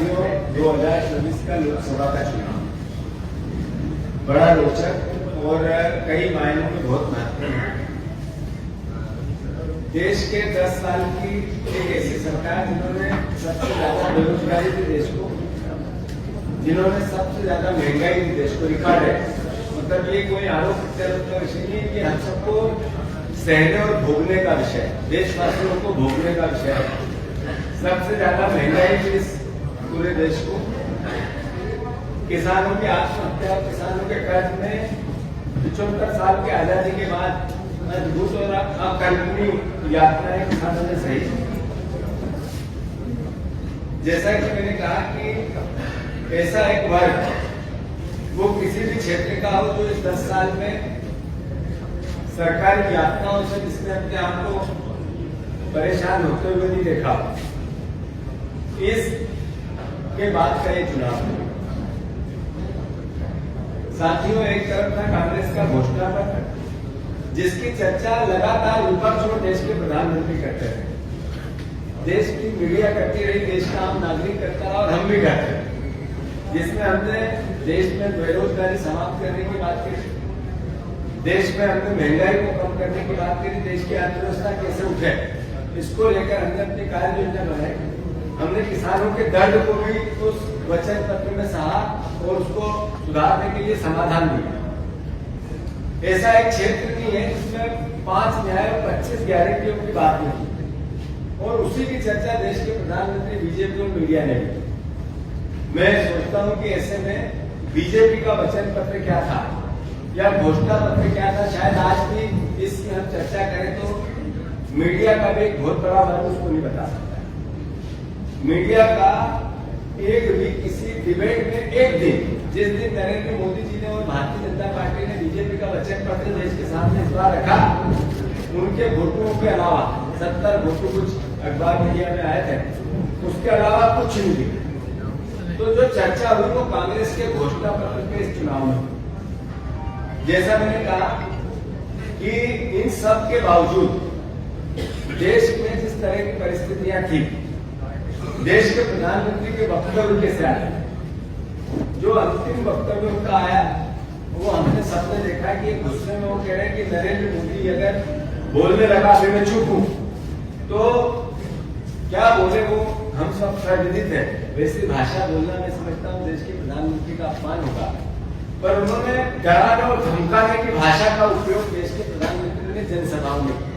साथियों, 2024 का लोकसभा का चुनाव बड़ा रोचक और कई मायनों में बहुत महत्वपूर्ण है। देश के 10 साल की एक ऐसी सरकार जिन्होंने सबसे ज्यादा बेरोजगारी दी देश को, जिन्होंने सबसे ज्यादा महंगाई दी देश को, रिकॉर्ड है। मतलब ये कोई आरोप प्रत्यारोप का विषय नहीं है, ये हम सबको सहने और भोगने का विषय है, देशवासियों को भोगने का विषय है। सबसे ज्यादा महंगाई थी इस पूरे देश को, किसानों की आत्महत्या, किसानों के कर्ज में 75 साल की आजादी के बाद अद्भुत और अकल्पनीय यात्राएं किसानों ने सही। जैसा कि मैंने कहा कि ऐसा एक वर्ग, वो किसी भी क्षेत्र का हो, जो इस 10 साल में सरकारी यात्राओं से जिसने अपने आप को परेशान होते हुए नहीं देखा, इस के बाद का ये चुनाव। साथियों, एक तरफ था कांग्रेस का घोषणा पत्र, जिसकी चर्चा लगातार विपक्ष और देश के प्रधानमंत्री करते रहे, देश की मीडिया करती रही, देश का आम नागरिक करता रहा और हम भी करते रहे, जिसमें हमने देश में बेरोजगारी समाप्त करने की बात करी, देश में हमने महंगाई को कम करने की बात करी, देश की अर्थव्यवस्था कैसे उठे, इसको लेकर हमने अपनी कार्य योजना बनाई। हमने किसानों के दर्द को भी उस वचन पत्र में सहा और उसको सुधारने के लिए समाधान दिया। ऐसा एक क्षेत्र नहीं है जिसमें 5 न्याय और 25 गारंटियों की बात नहीं, और उसी की चर्चा देश के प्रधानमंत्री, बीजेपी और मीडिया ने की। मैं सोचता हूं कि ऐसे में बीजेपी का वचन पत्र क्या था या घोषणा पत्र क्या था, शायद आज भी इसकी हम चर्चा करें तो मीडिया का भी एक बहुत बड़ा वर्ग उसको नहीं बता सकता। मीडिया का एक भी किसी डिबेट में एक दिन, जिस दिन नरेंद्र मोदी जी ने और भारतीय जनता पार्टी ने बीजेपी का वचन पत्र देश के सामने इस बार रखा, उनके फोटोओं के अलावा 70 फोटो कुछ अखबार मीडिया में आए थे, उसके अलावा कुछ नहीं दिखा। तो जो चर्चा हुई वो कांग्रेस के घोषणा पत्र के इस चुनाव में, जैसा मैंने कहा कि इन सब के बावजूद देश में जिस तरह की परिस्थितियां थी, देश के प्रधानमंत्री के वक्तव्य के साथ जो अंतिम वक्तव्य उनका आया, वो हमने सबने देखा कि गुस्से में वो कह रहे हैं कि नरेंद्र मोदी अगर बोलने लगा अभी मैं चुप हूं, तो क्या बोले वो हम सब सर्वविदित है। वैसी भाषा बोलना मैं समझता हूं देश के प्रधानमंत्री का अपमान होगा, पर उन्होंने डराने और धमकाने की भाषा का उपयोग देश के प्रधानमंत्री ने जनसभाओं में किया।